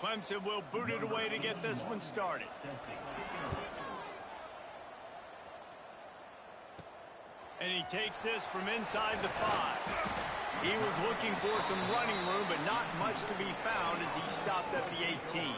Clemson will boot it away to get this one started. And he takes this from inside the 5. He was looking for some running room, but not much to be found as he stopped at the 18.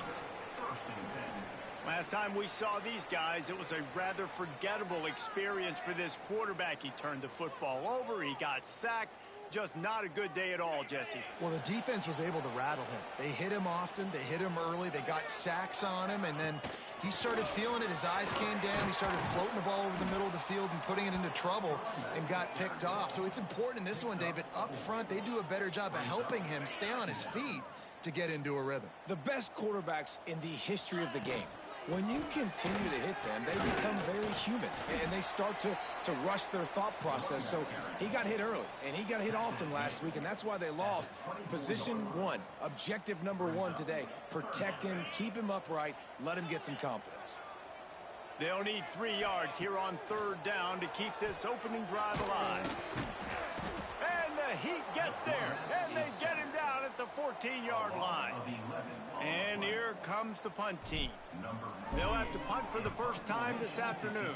Last time we saw these guys, it was a rather forgettable experience for this quarterback. He turned the football over, he got sacked. Just not a good day at all, Jesse. Well, the defense was able to rattle him. They hit him often, they hit him early, they got sacks on him, and then he started feeling it. His eyes came down, he started floating the ball over the middle of the field and putting it into trouble and got picked off. So it's important in this one, David, up front, they do a better job of helping him stay on his feet to get into a rhythm. The best quarterbacks in the history of the game, when you continue to hit them, they become very human, and they start to rush their thought process. So he got hit early, and he got hit often last week, and that's why they lost. Position 1, objective number 1 today. Protect him, keep him upright, let him get some confidence. They'll need 3 yards here on 3rd down to keep this opening drive alive. And the Heat gets there, and they get him down at the 14-yard line. And here comes the punt team. They'll have to punt for the first time this afternoon.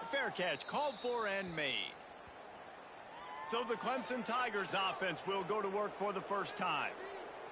Fair catch called for and made. So the Clemson Tigers offense will go to work for the first time.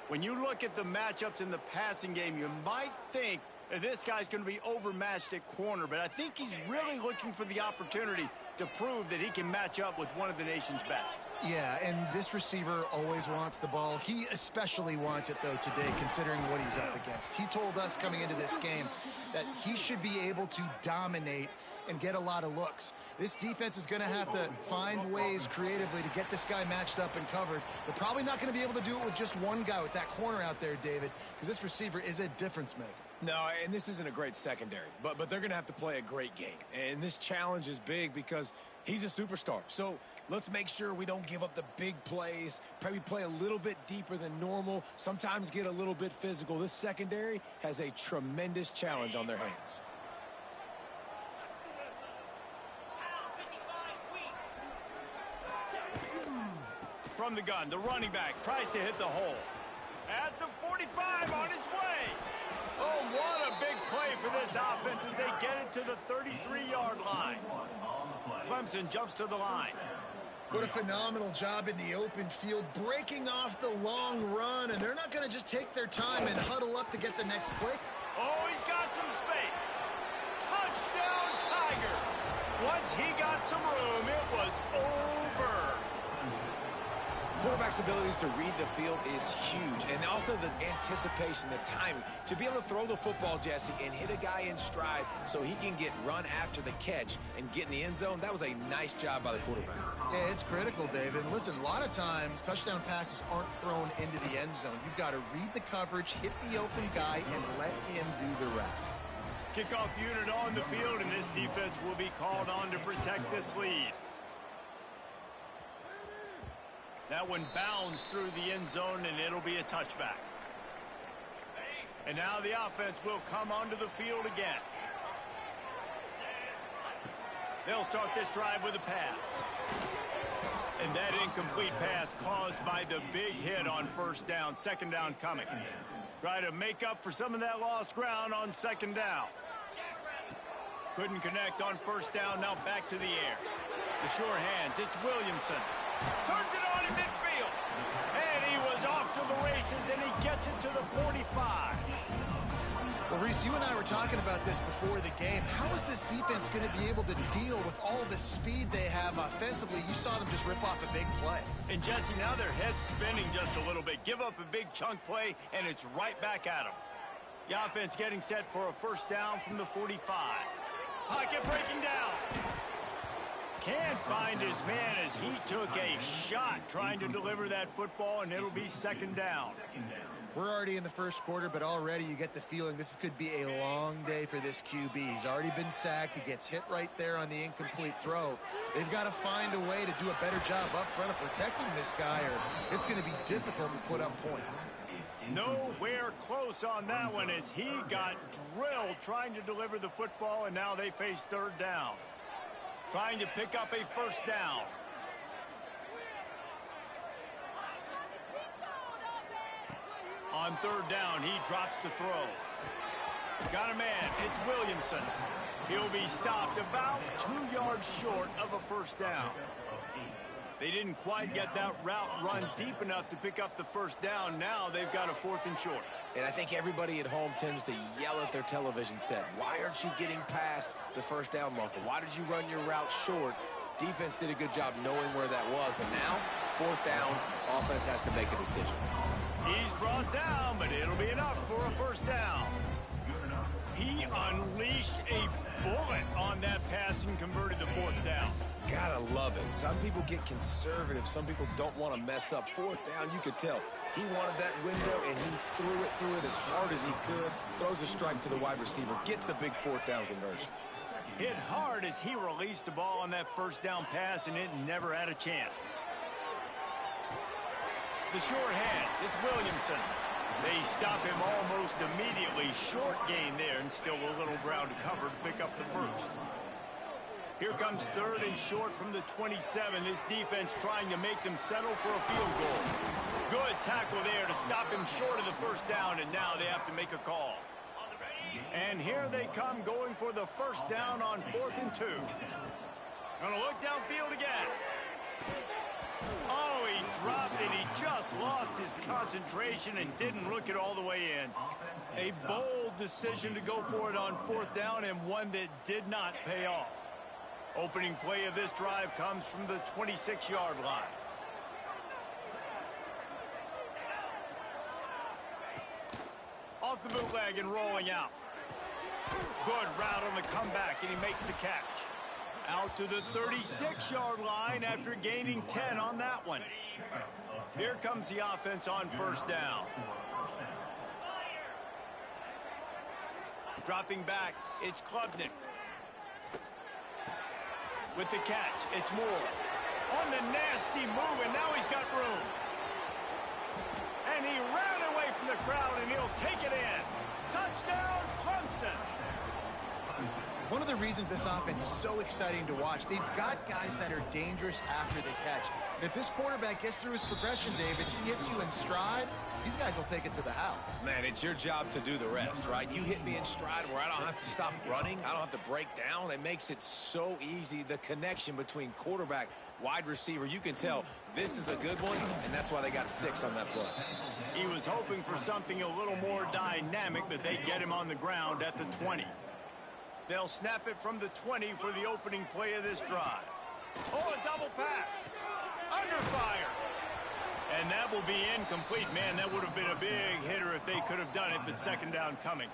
When you look at the matchups in the passing game, you might think that this guy's going to be overmatched at corner, but I think he's really looking for the opportunity to prove that he can match up with one of the nation's best. Yeah, and this receiver always wants the ball. He especially wants it, though, today, considering what he's up against. He told us coming into this game that he should be able to dominate and get a lot of looks. This defense is going to have to find ways creatively to get this guy matched up and covered. They're probably not going to be able to do it with just one guy with that corner out there, David, because this receiver is a difference maker. No, and this isn't a great secondary, but they're going to have to play a great game. And this challenge is big because he's a superstar. So let's make sure we don't give up the big plays, probably play a little bit deeper than normal, sometimes get a little bit physical. This secondary has a tremendous challenge on their hands. From the gun, the running back tries to hit the hole. At the 45 on his way. Oh, what a big play for this offense as they get it to the 33-yard line. Clemson jumps to the line. What a phenomenal job in the open field, breaking off the long run, and they're not going to just take their time and huddle up to get the next play. Oh, he's got some space. Touchdown, Tigers. Once he got some room, it was over. Quarterback's abilities to read the field is huge, and also the anticipation, the timing. To be able to throw the football, Jesse, and hit a guy in stride so he can get run after the catch and get in the end zone, that was a nice job by the quarterback. Yeah, it's critical, David. Listen, a lot of times touchdown passes aren't thrown into the end zone. You've got to read the coverage, hit the open guy, and let him do the rest. Kickoff unit on the field, and this defense will be called on to protect this lead. That one bounds through the end zone, and it'll be a touchback. And now the offense will come onto the field again. They'll start this drive with a pass. And that incomplete pass caused by the big hit on first down. Second down coming. Try to make up for some of that lost ground on second down. Couldn't connect on first down. Now back to the air. The sure hands. It's Williamson. Turns it on in midfield. And he was off to the races, and he gets it to the 45. Well, Reese, you and I were talking about this before the game. How is this defense going to be able to deal with all the speed they have offensively? You saw them just rip off a big play. And, Jesse, now their head's spinning just a little bit. Give up a big chunk play, and it's right back at them. The offense getting set for a first down from the 45. Pocket breaking down. Can't find his man as he took a shot trying to deliver that football, and it'll be second down. We're already in the first quarter, but already you get the feeling this could be a long day for this QB. He's already been sacked. He gets hit right there on the incomplete throw. They've got to find a way to do a better job up front of protecting this guy, or it's going to be difficult to put up points. Nowhere close on that one as he got drilled trying to deliver the football, and now they face third down. Trying to pick up a first down. On third down, he drops to throw. Got a man. It's Williamson. He'll be stopped about 2 yards short of a first down. They didn't quite get that route run deep enough to pick up the first down. Now they've got a 4th and short. And I think everybody at home tends to yell at their television set. Why aren't you getting past the first down marker? Why did you run your route short? Defense did a good job knowing where that was. But now, 4th down, offense has to make a decision. He's brought down, but it'll be enough for a first down. He unleashed a bullet on that pass and converted the 4th down. Gotta love it. Some people get conservative. Some people don't want to mess up. 4th down, you could tell. He wanted that window, and he threw it as hard as he could. Throws a strike to the wide receiver. Gets the big 4th down conversion. Hit hard as he released the ball on that first down pass, and it never had a chance. The short hands, it's Williamson. They stop him almost immediately. Short gain there, and still a little ground to cover to pick up the first. Here comes 3rd and short from the 27. This defense trying to make them settle for a field goal. Good tackle there to stop him short of the first down, and now they have to make a call. And here they come going for the first down on 4th and 2. Gonna look downfield again. Oh, he dropped it. He just lost his concentration and didn't look it all the way in. A bold decision to go for it on 4th down, and one that did not pay off. Opening play of this drive comes from the 26-yard line. Off the bootleg and rolling out. Good route on the comeback, and he makes the catch. Out to the 36-yard line after gaining 10 on that one. Here comes the offense on first down. Dropping back, it's Klubnik. With the catch, it's Moore. On the nasty move, and now he's got room. And he ran away from the crowd, and he'll take it in. Touchdown, Clemson. One of the reasons this offense is so exciting to watch, they've got guys that are dangerous after the catch. And if this quarterback gets through his progression, David, he hits you in stride, these guys will take it to the house. Man, it's your job to do the rest, right? You hit me in stride where I don't have to stop running. I don't have to break down. It makes it so easy. The connection between quarterback, wide receiver, you can tell this is a good one, and that's why they got 6 on that play. He was hoping for something a little more dynamic, but they get him on the ground at the 20. They'll snap it from the 20 for the opening play of this drive. Oh, a double pass. Under fire. And that will be incomplete. Man, that would have been a big hitter if they could have done it, but second down coming.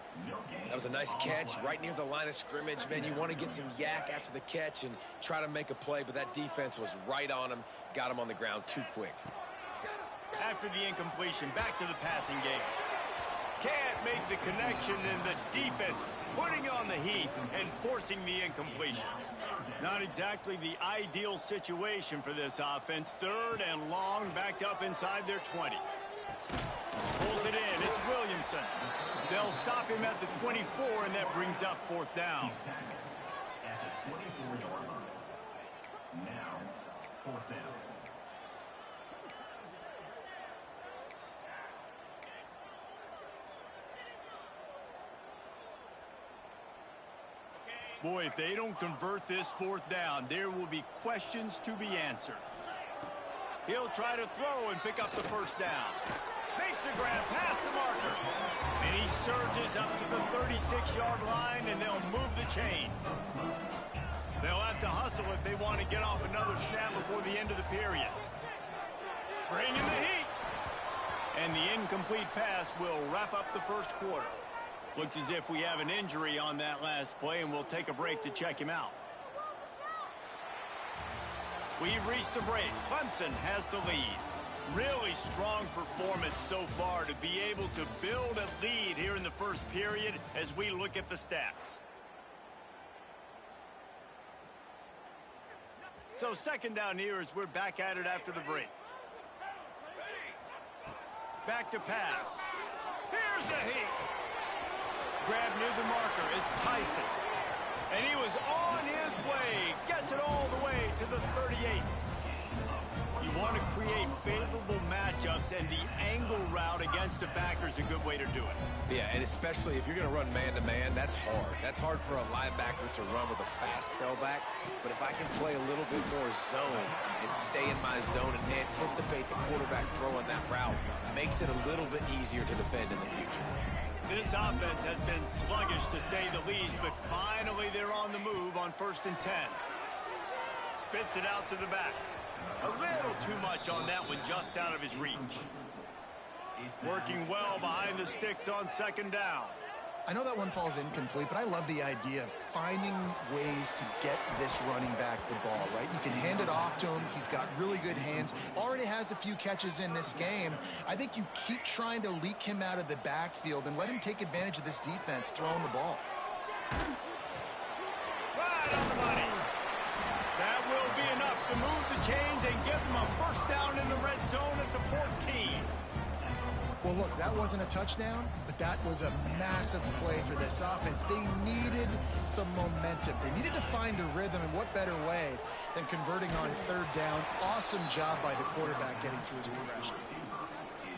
That was a nice catch right near the line of scrimmage. Man, you want to get some yak after the catch and try to make a play, but that defense was right on him, got him on the ground too quick. After the incompletion, back to the passing game. Can't make the connection, and the defense putting on the heat and forcing the incompletion. Not exactly the ideal situation for this offense. 3rd and long, backed up inside their 20. Pulls it in. It's Williamson. They'll stop him at the 24, and that brings up 4th down. Now, 4th down. Boy, if they don't convert this 4th down, there will be questions to be answered. He'll try to throw and pick up the first down. Makes the grab past the marker. And he surges up to the 36-yard line, and they'll move the chain. They'll have to hustle if they want to get off another snap before the end of the period. Bring in the heat. And the incomplete pass will wrap up the first quarter. Looks as if we have an injury on that last play, and we'll take a break to check him out. We've reached a break. Clemson has the lead. Really strong performance so far to be able to build a lead here in the first period as we look at the stats. So second down here as we're back at it after the break. Back to pass. Here's the heat. Grab near the marker. It's Tyson. And he was on his way. Gets it all the way to the 38. You want to create favorable matchups, and the angle route against a backer is a good way to do it. Yeah, and especially if you're going to run man-to-man, that's hard. That's hard for a linebacker to run with a fast tailback. But if I can play a little bit more zone and stay in my zone and anticipate the quarterback throwing that route, makes it a little bit easier to defend in the future. This offense has been sluggish to say the least, but finally they're on the move on 1st and 10. Spits it out to the back. A little too much on that one, just out of his reach. Working well behind the sticks on 2nd down. I know that one falls incomplete, but I love the idea of finding ways to get this running back the ball, right? You can hand it off to him. He's got really good hands. Already has a few catches in this game. I think you keep trying to leak him out of the backfield and let him take advantage of this defense throwing the ball. Right on the money. That will be enough to move the chains and give them a 1st down in the red zone at the 14. Well, look, that wasn't a touchdown, but that was a massive play for this offense. They needed some momentum. They needed to find a rhythm, and what better way than converting on 3rd down. Awesome job by the quarterback getting through his progression.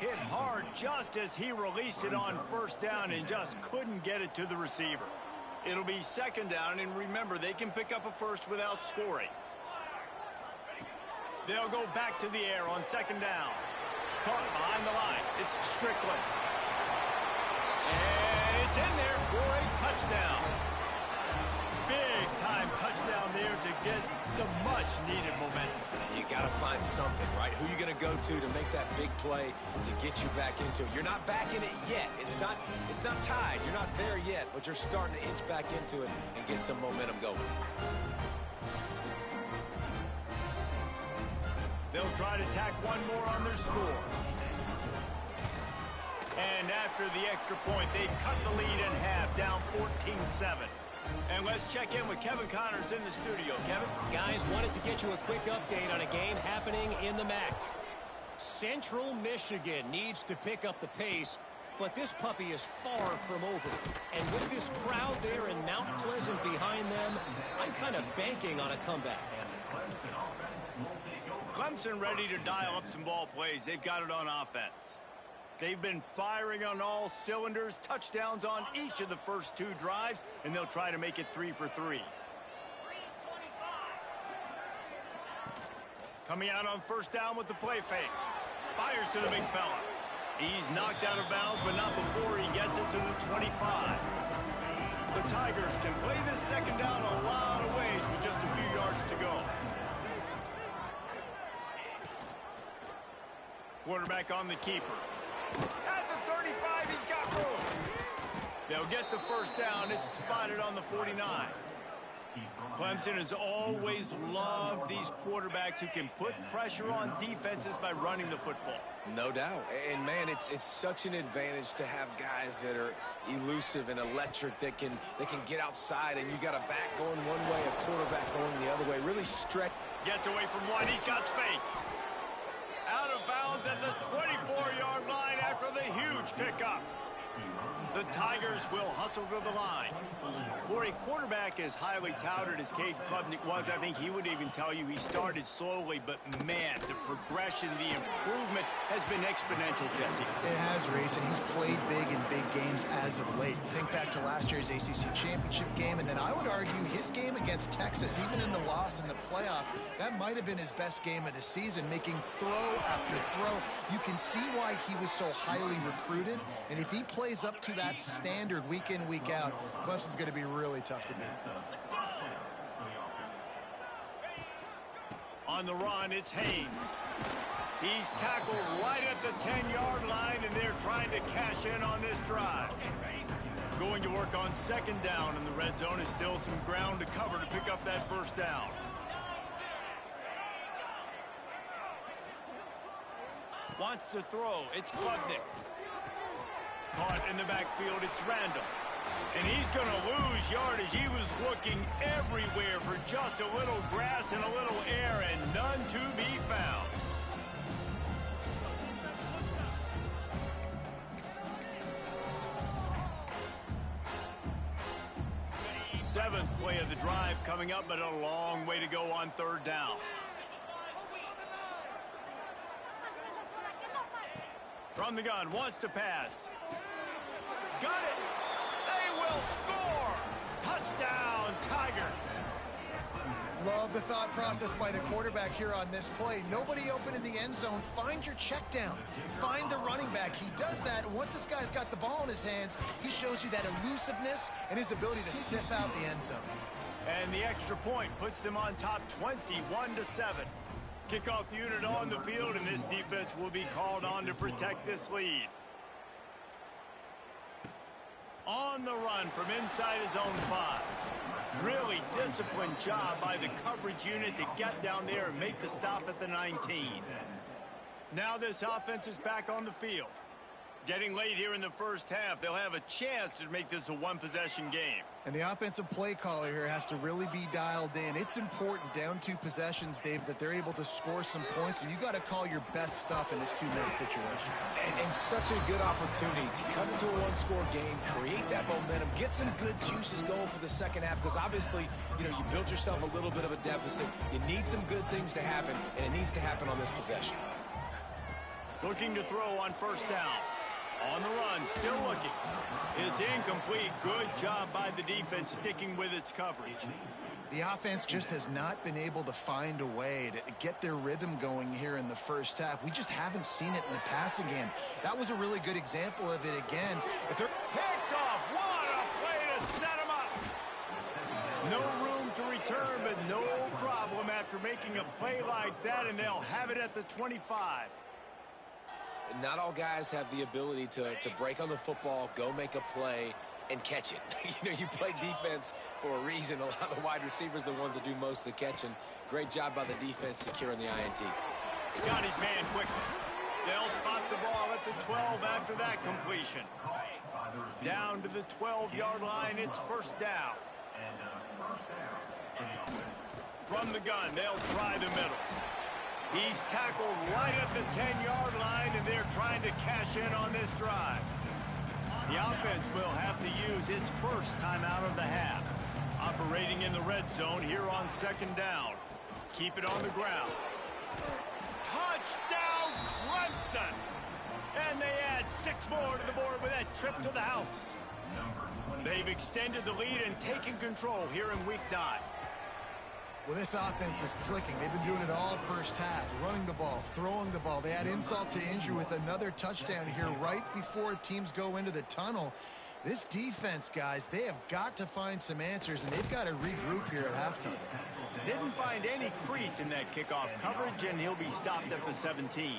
Hit hard just as he released it on 1st down and just couldn't get it to the receiver. It'll be 2nd down, and remember, they can pick up a 1st without scoring. They'll go back to the air on 2nd down. Caught behind the line. It's Strickland. And it's in there for a touchdown. Big time touchdown there to get some much needed momentum. You got to find something, right? Who you going to go to make that big play to get you back into it? You're not back in it yet. It's not tied. You're not there yet, but you're starting to inch back into it and get some momentum going. They'll try to tack one more on their score. And after the extra point, they cut the lead in half, down 14-7. And let's check in with Kevin Connors in the studio. Kevin? Guys, wanted to get you a quick update on a game happening in the MAC. Central Michigan needs to pick up the pace, but this puppy is far from over. And with this crowd there in Mount Pleasant behind them, I'm kind of banking on a comeback. Clemson ready to dial up some ball plays. They've got it on offense. They've been firing on all cylinders, touchdowns on each of the first 2 drives, and they'll try to make it 3 for 3. Coming out on 1st down with the play fake. Fires to the big fella. He's knocked out of bounds, but not before he gets it to the 25. The Tigers can play this 2nd down a lot of ways with just a few yards to go. Quarterback on the keeper. At the 35, he's got room. They'll get the 1st down. It's spotted on the 49. Clemson has always loved these quarterbacks who can put pressure on defenses by running the football. No doubt. And, man, it's such an advantage to have guys that are elusive and electric that can get outside, and you got a back going one way, a quarterback going the other way. Really stretch. Gets away from one. He's got space. Out of bounds at the 24-yard line after the huge pickup. The Tigers will hustle to the line. For a quarterback as highly touted as Cade Klubnik was, I think he would even tell you he started slowly, but man, the progression, the improvement has been exponential, Jesse. It has, Reese, and he's played big in big games as of late. Think back to last year's ACC championship game, and then I would argue his game against Texas, even in the loss in the playoff, that might have been his best game of the season, making throw after throw. You can see why he was so highly recruited, and if he plays up to that standard week in, week out, Clemson's going to be really tough to beat. On the run, it's Haynes. He's tackled right at the 10-yard line, and they're trying to cash in on this drive. Going to work on 2nd down in the red zone. Is still some ground to cover to pick up that 1st down. Wants to throw. It's Klubnik. Caught in the backfield, it's Randall. And he's going to lose yardage. He was looking everywhere for just a little grass and a little air, and none to be found. Seventh play of the drive coming up, but a long way to go on 3rd down. From the gun, wants to pass. Got it! They will score! Touchdown, Tigers! Love the thought process by the quarterback here on this play. Nobody open in the end zone. Find your check down. Find the running back. He does that, and once this guy's got the ball in his hands, he shows you that elusiveness and his ability to sniff out the end zone. And the extra point puts them on top 21-7. Kickoff unit on the field, and this defense will be called on to protect this lead. On the run from inside his own 5. Really disciplined job by the coverage unit to get down there and make the stop at the 19. Now this offense is back on the field. Getting late here in the first half, they'll have a chance to make this a one-possession game. And the offensive play caller here has to really be dialed in. It's important down 2 possessions, Dave, that they're able to score some points. So you got to call your best stuff in this 2-minute situation. And such a good opportunity to come into a one-score game, create that momentum, get some good juices going for the second half. Because obviously, you built yourself a little bit of a deficit. You need some good things to happen, and it needs to happen on this possession. Looking to throw on first down. On the run, still looking. It's incomplete. Good job by the defense sticking with its coverage. The offense just has not been able to find a way to get their rhythm going here in the first half. We just haven't seen it in the passing game. That was a really good example of it again. If they're picked off, what a play to set him up. No room to return, but no problem after making a play like that, and they'll have it at the 25. Not all guys have the ability to break on the football, go make a play, and catch it. You play defense for a reason. A lot of the wide receivers are the ones that do most of the catching. Great job by the defense securing the INT. Got his man quickly. They'll spot the ball at the 12 after that completion. Down to the 12-yard line, it's first down. From the gun, they'll try the middle. He's tackled right at the 10-yard line, and they're trying to cash in on this drive. The offense will have to use its first timeout of the half. Operating in the red zone here on second down. Keep it on the ground. Touchdown, Clemson! And they add 6 more to the board with that trip to the house. They've extended the lead and taken control here in Week 9. Well, this offense is clicking. They've been doing it all first half, running the ball, throwing the ball. They add insult to injury with another touchdown here right before teams go into the tunnel. This defense, guys, they have got to find some answers, and they've got to regroup here at halftime. Didn't find any crease in that kickoff coverage, and he'll be stopped at the 17.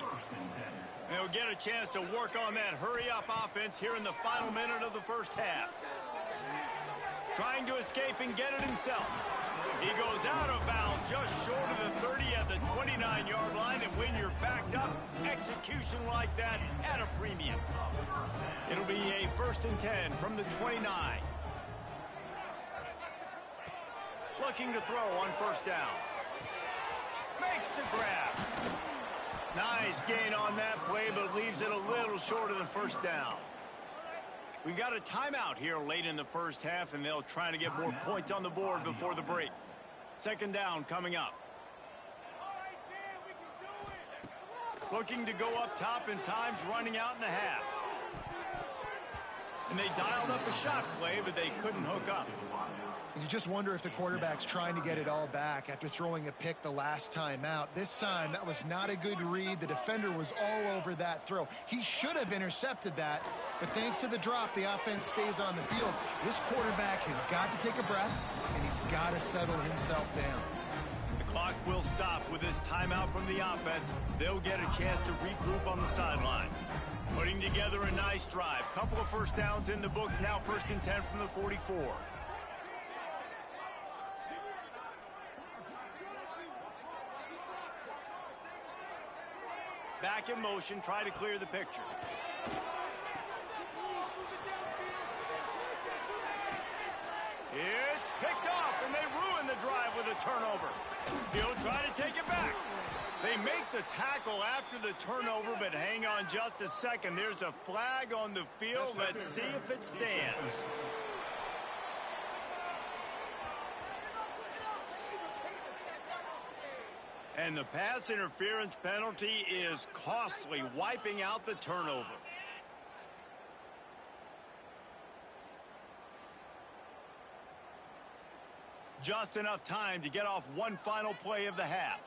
They'll get a chance to work on that hurry-up offense here in the final minute of the first half. Trying to escape and get it himself. He goes out of bounds just short of the 30 at the 29-yard line, and when you're backed up, execution like that at a premium. It'll be a 1st and 10 from the 29. Looking to throw on first down. Makes the grab. Nice gain on that play, but leaves it a little short of the first down. We got a timeout here late in the first half, and they'll try to get more points on the board before the break. Second down coming up. Looking to go up top, and time's running out in the half. And they dialed up a shot play, but they couldn't hook up. And you just wonder if the quarterback's trying to get it all back after throwing a pick the last time out. This time, that was not a good read. The defender was all over that throw. He should have intercepted that, but thanks to the drop, the offense stays on the field. This quarterback has got to take a breath, and he's got to settle himself down. The clock will stop with this timeout from the offense. They'll get a chance to regroup on the sideline. Putting together a nice drive. Couple of first downs in the books. Now 1st and 10 from the 44. Back in motion, try to clear the picture. It's picked off, and they ruin the drive with a turnover. He'll try to take it back. They make the tackle after the turnover, but hang on just a second. There's a flag on the field. Let's see if it stands. And the pass interference penalty is costly, wiping out the turnover. Just enough time to get off one final play of the half.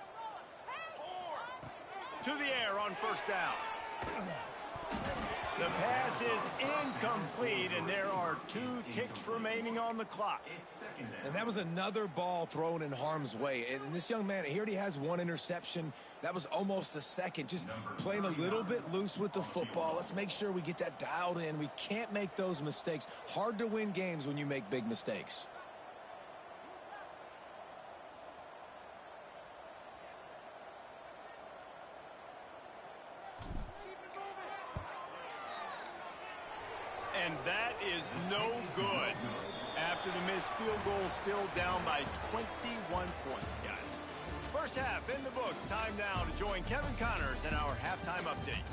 To the air on first down. The pass is incomplete, and there are 2 ticks remaining on the clock. And that was another ball thrown in harm's way. And this young man, he already has 1 interception. That was almost a second. Just playing a little bit loose with the football. Let's make sure we get that dialed in. We can't make those mistakes. Hard to win games when you make big mistakes. And that is no good. After the missed field goal, still down by 21 points, guys. First half in the books. Time now to join Kevin Connors in our halftime update.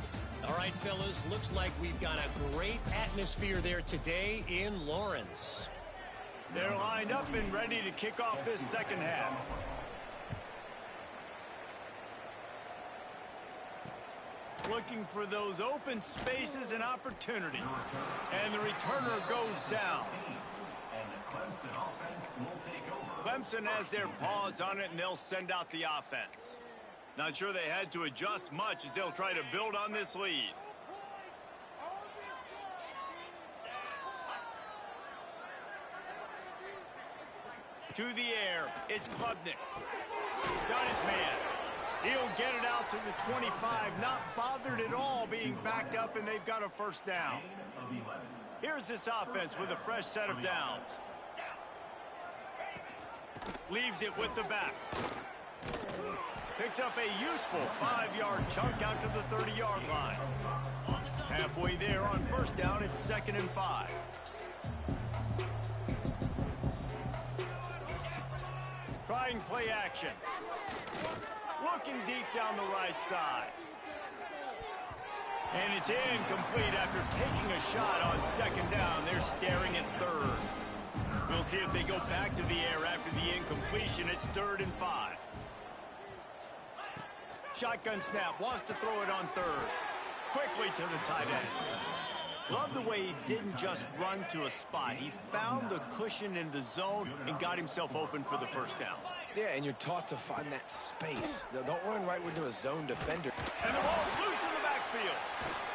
All right, fellas, looks like we've got a great atmosphere there today in Lawrence. They're lined up and ready to kick off this second half. Looking for those open spaces and opportunity. And the returner goes down. Clemson has their paws on it, and they'll send out the offense. Not sure they had to adjust much as they'll try to build on this lead. To the air, it's Klubnik. Got his man. He'll get it out to the 25, not bothered at all being backed up, and they've got a first down. Here's this offense with a fresh set of downs. Leaves it with the back. Picks up a useful 5-yard chunk out to the 30-yard line. Halfway there on first down, it's 2nd and 5. Trying play action. Looking deep down the right side. And it's incomplete after taking a shot on 2nd down. They're staring at 3rd. We'll see if they go back to the air after the incompletion. It's 3rd and 5. Shotgun snap. Wants to throw it on 3rd. Quickly to the tight end. Love the way he didn't just run to a spot. He found the cushion in the zone and got himself open for the first down. Yeah, and you're taught to find that space. Don't run right into a zone defender. And the ball's loose in the backfield.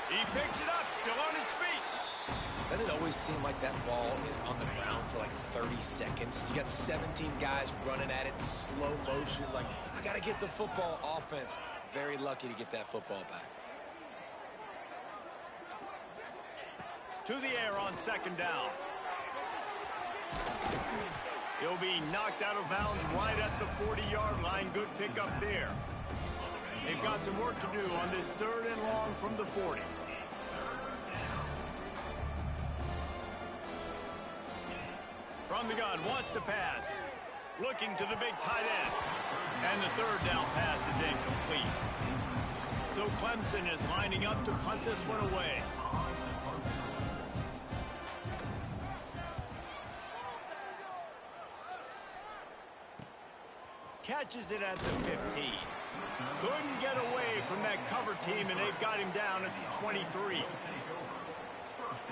He picks it up, still on his feet. Doesn't it always seem like that ball is on the ground for like 30 seconds? You got 17 guys running at it, slow motion. Like, I got to get the football. Offense, very lucky to get that football back. To the air on 2nd down. He'll be knocked out of bounds right at the 40-yard line. Good pickup there. They've got some work to do on this 3rd and long from the 40. From the gun, wants to pass. Looking to the big tight end. And the 3rd down pass is incomplete. So Clemson is lining up to punt this one away. Catches it at the 15. Couldn't get away from that cover team, and they've got him down at the 23.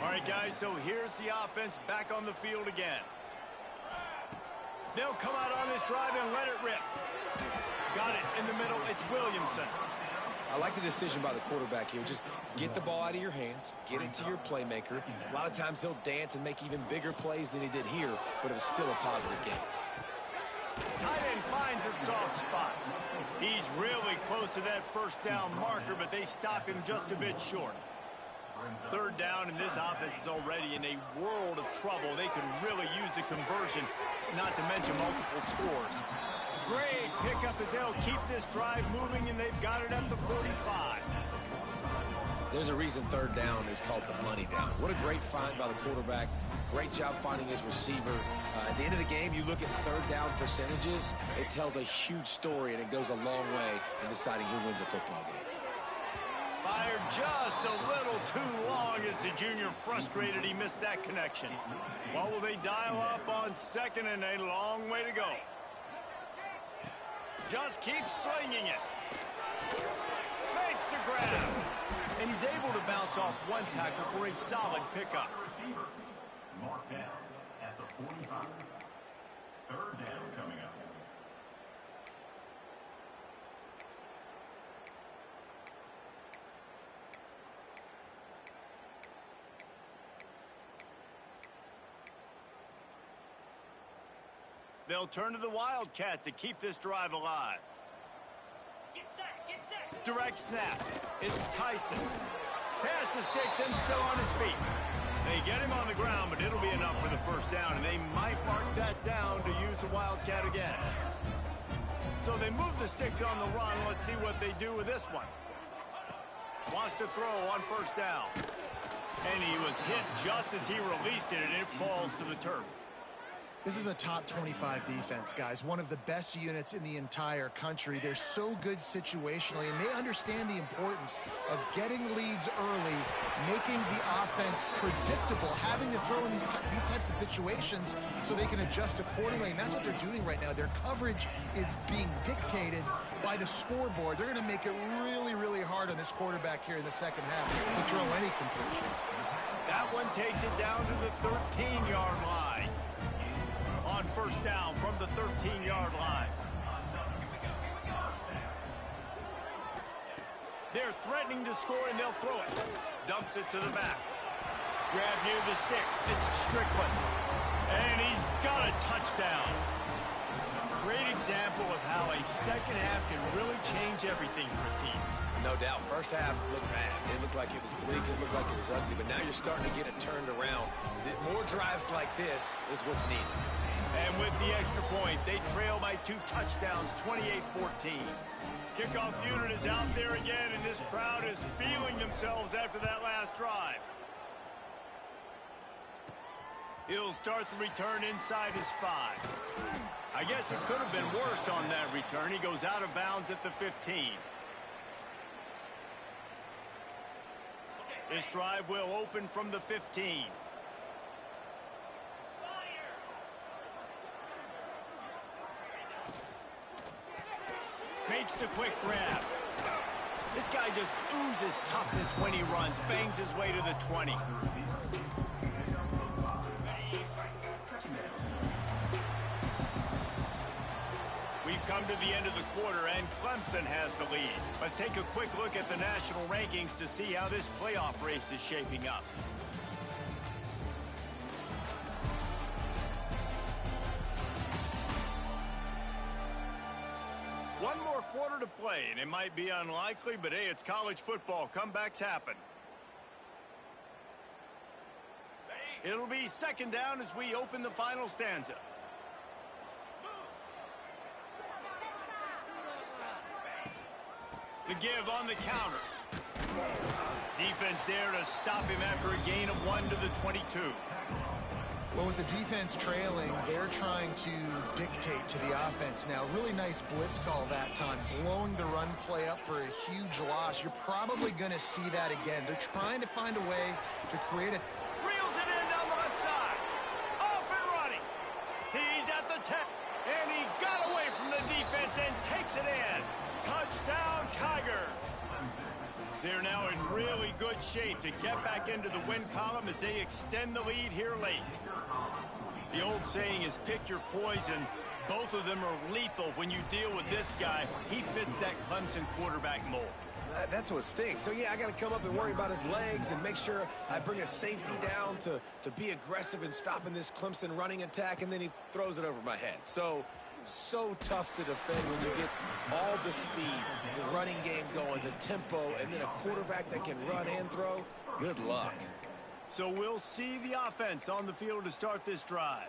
All right, guys, so here's the offense back on the field again. They'll come out on this drive and let it rip. Got it in the middle. It's Williamson. I like the decision by the quarterback here. Just get the ball out of your hands, get it to your playmaker. A lot of times he'll dance and make even bigger plays than he did here, but it was still a positive game. Tight end finds a soft spot. He's really close to that first down marker, but they stop him just a bit short. 3rd down, and this offense is already in a world of trouble. They could really use a conversion, not to mention multiple scores. Great pickup as they'll keep this drive moving, and they've got it at the 45. There's a reason 3rd down is called the money down. What a great find by the quarterback. Great job finding his receiver. At the end of the game, you look at 3rd down percentages. It tells a huge story, and it goes a long way in deciding who wins a football game. Fired just a little too long as the junior frustrated he missed that connection. What will they dial up on 2nd and a long way to go? Just keeps slinging it. Makes the grab. And he's able to bounce off one tackle for a solid pickup. Marked down at the 45. Third down coming up. They'll turn to the Wildcat to keep this drive alive. Get set, get set. Direct snap. It's Tyson. Pass the sticks and still on his feet. They get him on the ground, but it'll be enough for the first down, and they might mark that down to use the Wildcat again. So they move the sticks on the run. Let's see what they do with this one. Wants to throw on first down. And he was hit just as he released it, and it falls to the turf. This is a top 25 defense, guys. One of the best units in the entire country. They're so good situationally, and they understand the importance of getting leads early, making the offense predictable, having to throw in these types of situations so they can adjust accordingly. And that's what they're doing right now. Their coverage is being dictated by the scoreboard. They're going to make it really, really hard on this quarterback here in the second half to throw any completions. That one takes it down to the 13-yard line. On first down from the 13-yard line. They're threatening to score, and they'll throw it. Dumps it to the back. Grab near the sticks. It's Strickland. And he's got a touchdown. Great example of how a second half can really change everything for a team. No doubt. First half looked bad. It looked like it was bleak. It looked like it was ugly. But now you're starting to get it turned around. More drives like this is what's needed. And with the extra point, they trail by 2 touchdowns, 28-14. Kickoff unit is out there again, and this crowd is feeling themselves after that last drive. He'll start the return inside his 5. I guess it could have been worse on that return. He goes out of bounds at the 15. This drive will open from the 15. Makes the quick grab. This guy just oozes toughness when he runs. Bangs his way to the 20. We've come to the end of the quarter, and Clemson has the lead. Let's take a quick look at the national rankings to see how this playoff race is shaping up. One more quarter to play, and it might be unlikely, but hey, it's college football. Comebacks happen. It'll be second down as we open the final stanza. The give on the counter. Defense there to stop him after a gain of 1 to the 22. Well, with the defense trailing, they're trying to dictate to the offense now. Really nice blitz call that time, blowing the run play up for a huge loss. You're probably going to see that again. They're trying to find a way to create a... Reels it in down the left side. Off and running. He's at the 10. And he got away from the defense and takes it in. Touchdown, Tigers. They're now in really good shape to get back into the win column as they extend the lead here late. The old saying is pick your poison. Both of them are lethal when you deal with this guy. He fits that Clemson quarterback mold. That's what stinks. So, yeah, I got to come up and worry about his legs and make sure I bring a safety down to be aggressive in stopping this Clemson running attack, and then he throws it over my head. So tough to defend when you get all the speed, the running game going, the tempo, and then a quarterback that can run and throw. Good luck. So we'll see the offense on the field to start this drive.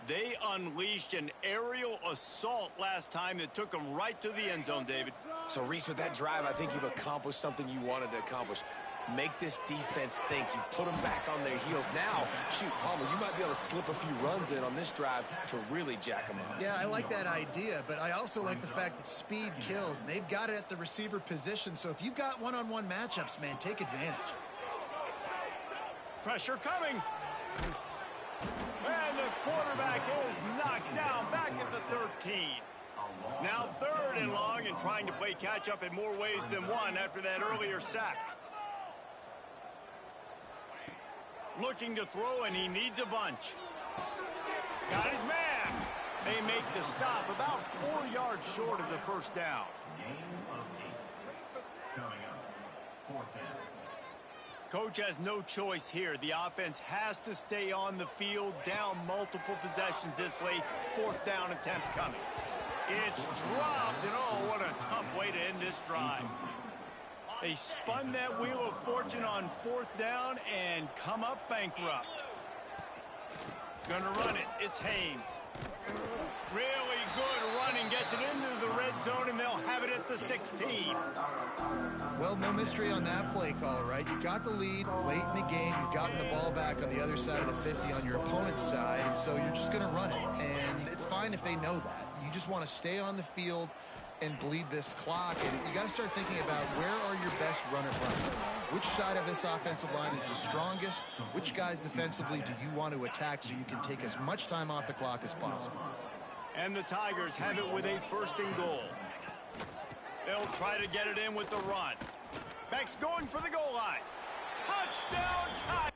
They unleashed an aerial assault last time that took them right to the end zone, David. So, Reese, with that drive, I think you've accomplished something you wanted to accomplish. Make this defense think. You put them back on their heels. Now, shoot, Palmer, you might be able to slip a few runs in on this drive to really jack them up. Yeah, I like that idea, but I also like the fact that speed kills. They've got it at the receiver position, so if you've got one-on-one matchups, man, take advantage. Pressure coming. And the quarterback is knocked down back at the 13. Now 3rd and long and trying to play catch-up in more ways than one after that earlier sack. Looking to throw, and he needs a bunch. Got his man. They make the stop about 4 yards short of the first down. Coach has no choice here. The offense has to stay on the field, down multiple possessions this late. 4th down attempt coming. It's dropped, and oh, what a tough way to end this drive. They spun that wheel of fortune on 4th down and come up bankrupt. Gonna run it. It's Haynes. Really good running. Gets it into the red zone, and they'll have it at the 16. Well, no mystery on that play call, right? You got the lead late in the game. You've gotten the ball back on the other side of the 50 on your opponent's side, and so you're just going to run it. And it's fine if they know that. You just want to stay on the field and bleed this clock, and you got to start thinking about where are your best runners running. Which side of this offensive line is the strongest? Which guys defensively do you want to attack so you can take as much time off the clock as possible? And the Tigers have it with a 1st and goal. They'll try to get it in with the run. Beck's going for the goal line. Touchdown, Tigers!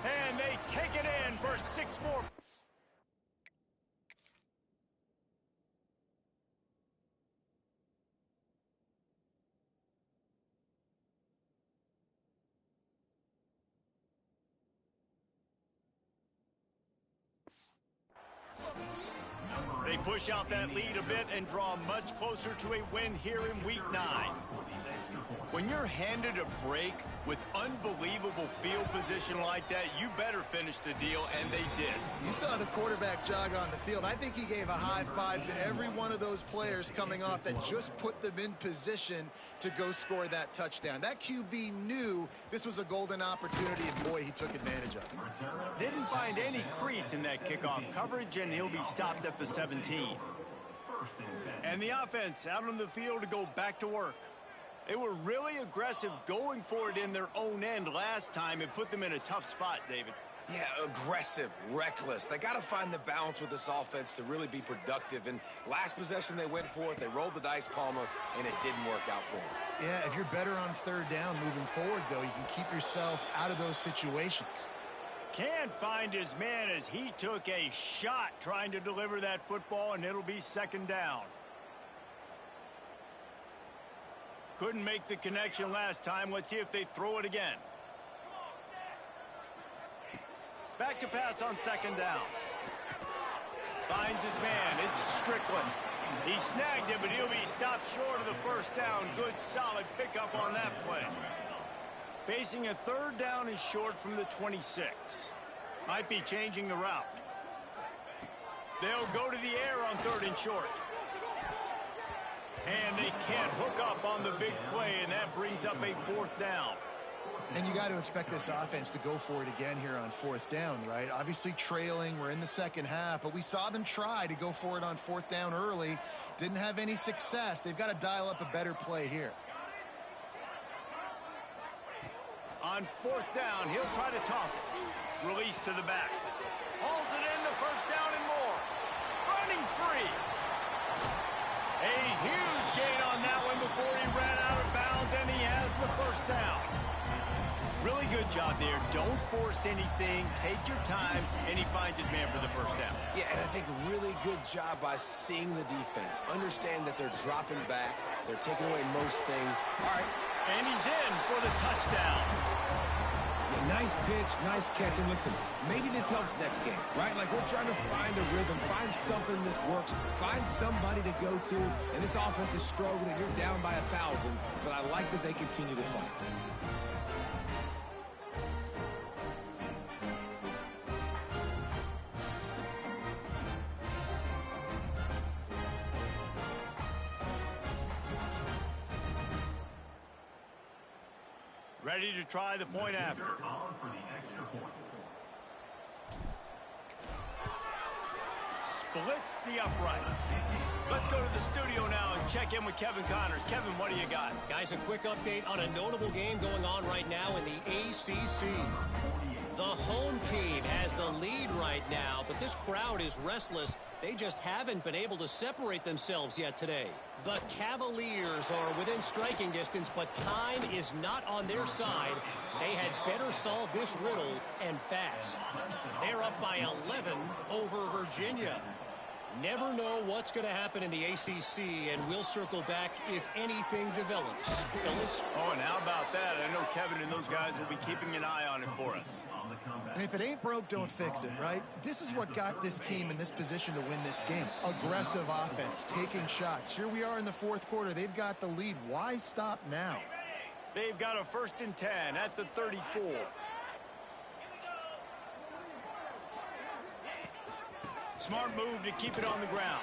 And they take it in for 6 more. They push out that lead a bit and draw much closer to a win here in Week 9. When you're handed a break with unbelievable field position like that, you better finish the deal, and they did. You saw the quarterback jog on the field. I think he gave a high five to every one of those players coming off that just put them in position to go score that touchdown. That QB knew this was a golden opportunity, and boy, he took advantage of it. Didn't find any crease in that kickoff coverage, and he'll be stopped at the 17. And the offense out on the field to go back to work. They were really aggressive going for it in their own end last time and put them in a tough spot, David. Yeah, aggressive, reckless. They got to find the balance with this offense to really be productive. And last possession they went for it. They rolled the dice, Palmer, and it didn't work out for them. Yeah, if you're better on 3rd down moving forward, though, you can keep yourself out of those situations. Can't find his man as he took a shot trying to deliver that football, and it'll be 2nd down. Couldn't make the connection last time. Let's see if they throw it again. Back to pass on 2nd down. Finds his man. It's Strickland. He snagged it, but he'll be stopped short of the 1st down. Good, solid pickup on that play. Facing a 3rd down and short from the 26. Might be changing the route. They'll go to the air on 3rd and short. And they can't hook up on the big play, and that brings up a 4th down. And you got to expect this offense to go for it again here on 4th down, right? Obviously trailing, we're in the 2nd half, but we saw them try to go for it on 4th down early. Didn't have any success. They've got to dial up a better play here. On 4th down, he'll try to toss it. Release to the back. Hauls it in, the 1st down and more. Running free. A huge gain on that one before he ran out of bounds, and he has the 1st down. Really good job there. Don't force anything. Take your time, and he finds his man for the 1st down. Yeah, and I think really good job by seeing the defense. Understand that they're dropping back. They're taking away most things. All right. And he's in for the touchdown. Yeah, nice pitch, nice catch. And listen, maybe this helps next game, right? Like we're trying to find a rhythm, find something that works, find somebody to go to. And this offense is struggling, and you're down by 1,000. But I like that they continue to fight. Ready to try the point after. Splits the uprights. Let's go to the studio now and check in with Kevin Connors. Kevin, what do you got? Guys, a quick update on a notable game going on right now in the ACC. The home team has the lead right right now, but this crowd is restless. They just haven't been able to separate themselves yet today. The Cavaliers are within striking distance, but time is not on their side. They had better solve this riddle, and fast. They're up by 11 over Virginia. Never know what's going to happen in the ACC, and we'll circle back if anything develops. Phyllis? Oh, and how about that? I know Kevin and those guys will be keeping an eye on it for us. And if it ain't broke, don't fix it, right? This is what got this team in this position to win this game. Aggressive offense, taking shots. Here we are in the fourth quarter. They've got the lead. Why stop now? They've got a 1st and 10 at the 34. Smart move to keep it on the ground.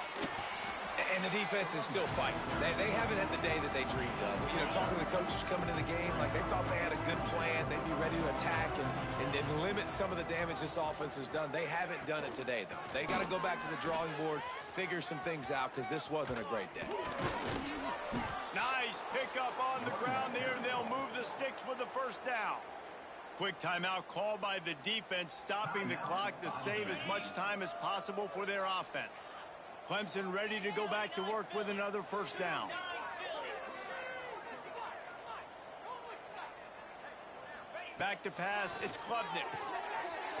And the defense is still fighting. They haven't had the day that they dreamed of. You know, talking to the coaches coming into the game, like they thought they had a good plan. They'd be ready to attack and limit some of the damage this offense has done. They haven't done it today, though. They got to go back to the drawing board, figure some things out, because this wasn't a great day. Nice pickup on the ground there, and they'll move the sticks with the 1st down. Quick timeout called by the defense, stopping the clock to save as much time as possible for their offense. Clemson ready to go back to work with another 1st down. Back to pass, it's Klubnik.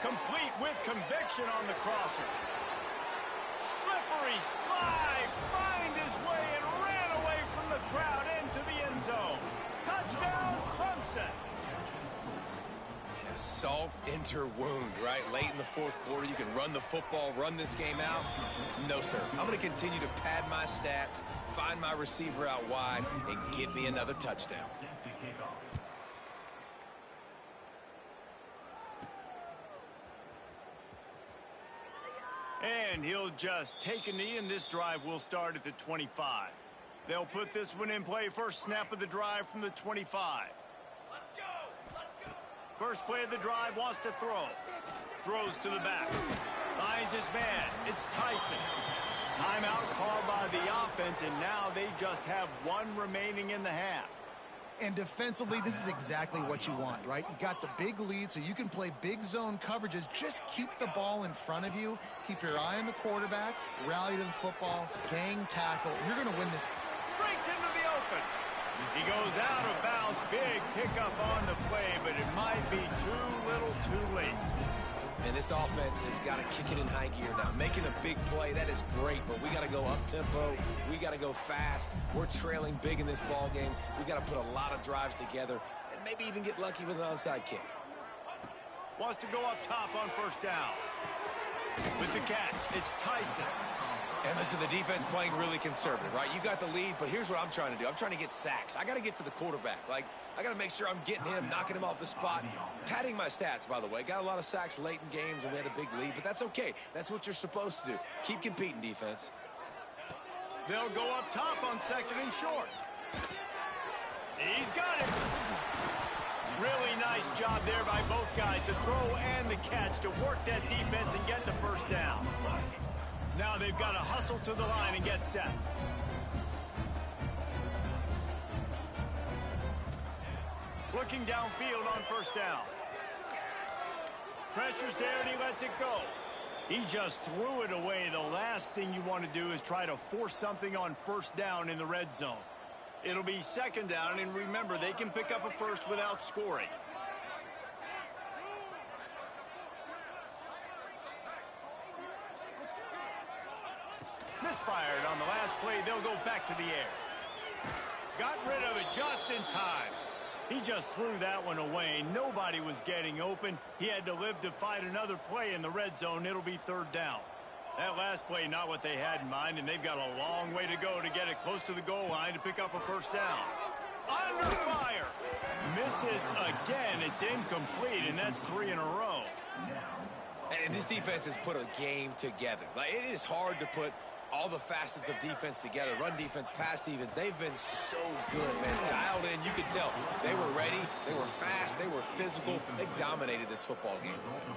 Complete with conviction on the crosser. Slippery slide, find his way and ran away from the crowd into the end zone. Touchdown, Clemson. Salt into wound, right? Late in the fourth quarter, you can run the football, run this game out. No, sir. I'm going to continue to pad my stats, find my receiver out wide, and get me another touchdown. And he'll just take a knee, and this drive will start at the 25. They'll put this one in play. First snap of the drive from the 25. First play of the drive, wants to throw. Throws to the back. Finds his man. It's Tyson. Timeout called by the offense, and now they just have one remaining in the half. And defensively, this is exactly what you want, right? You got the big lead, so you can play big zone coverages. Just keep the ball in front of you. Keep your eye on the quarterback. Rally to the football. Gang tackle. You're going to win this. Breaks into the open. He goes out of bounds. Big pickup on the play, but it might be too little too late. And this offense has got to kick it in high gear now. Making a big play, that is great, but we got to go up-tempo. We got to go fast. We're trailing big in this ball game. We got to put a lot of drives together and maybe even get lucky with an onside kick. Wants to go up top on 1st down. With the catch, it's Tyson. And listen, the defense playing really conservative, right? You got the lead, but here's what I'm trying to do. I'm trying to get sacks. I got to get to the quarterback. Like, I got to make sure I'm getting him, knocking him off the spot. Padding my stats, by the way. Got a lot of sacks late in games, and we had a big lead, but that's okay. That's what you're supposed to do. Keep competing, defense. They'll go up top on 2nd and short. He's got it. Really nice job there by both guys to throw and the catch to work that defense and get the 1st down. Now they've got to hustle to the line and get set. Looking downfield on 1st down. Pressure's there and he lets it go. He just threw it away. The last thing you want to do is try to force something on 1st down in the red zone. It'll be 2nd down, and remember, they can pick up a first without scoring. Misfired on the last play. They'll go back to the air. Got rid of it just in time. He just threw that one away. Nobody was getting open. He had to live to fight another play in the red zone. It'll be 3rd down. That last play, not what they had in mind, and they've got a long way to go to get it close to the goal line to pick up a 1st down. Under fire. Misses again. It's incomplete, and that's 3 in a row. And this defense has put a game together. Like, it is hard to put all the facets of defense together. Run defense, pass defense. They've been so good, man. Dialed in. You could tell. They were ready. They were fast. They were physical. They dominated this football game today.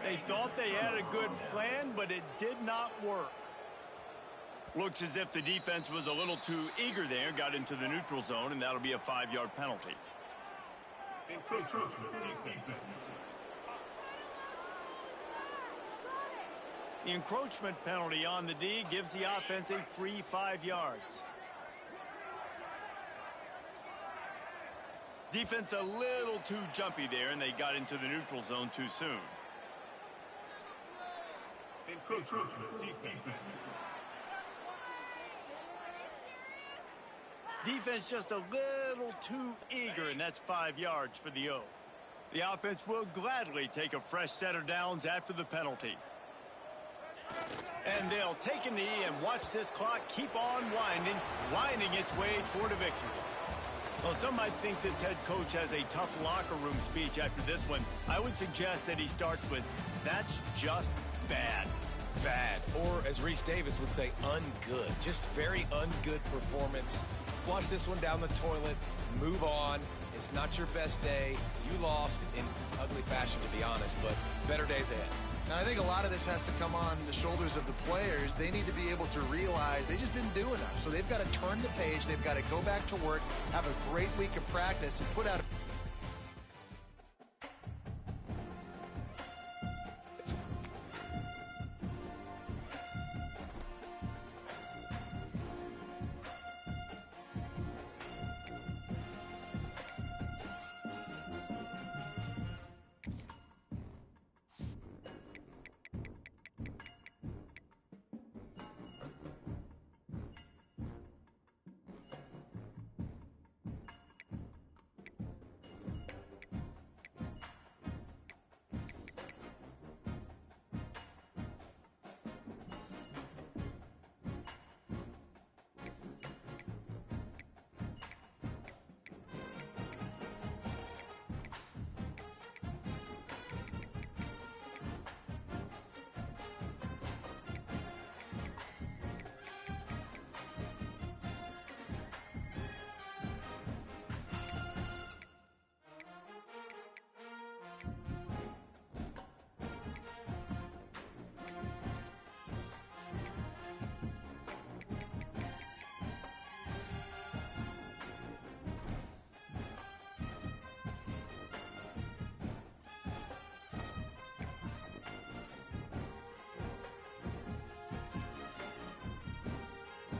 They thought they had a good plan, but it did not work. Looks as if the defense was a little too eager there. Got into the neutral zone, and that'll be a 5-yard penalty. The encroachment penalty on the D gives the offense a free 5 yards. Defense a little too jumpy there, and they got into the neutral zone too soon. Encroachment defense. Defense just a little too eager, and that's 5 yards for the O. The offense will gladly take a fresh set of downs after the penalty. And they'll take a knee and watch this clock keep on winding its way toward a victory. Well, some might think this head coach has a tough locker room speech after this one. I would suggest that he starts with, "That's just bad." Bad, or as Reese Davis would say, ungood. Just very ungood performance. Flush this one down the toilet, move on. It's not your best day. You lost in ugly fashion, to be honest, but better days ahead. Now, I think a lot of this has to come on the shoulders of the players. They need to be able to realize they just didn't do enough. So they've got to turn the page. They've got to go back to work, have a great week of practice, and put out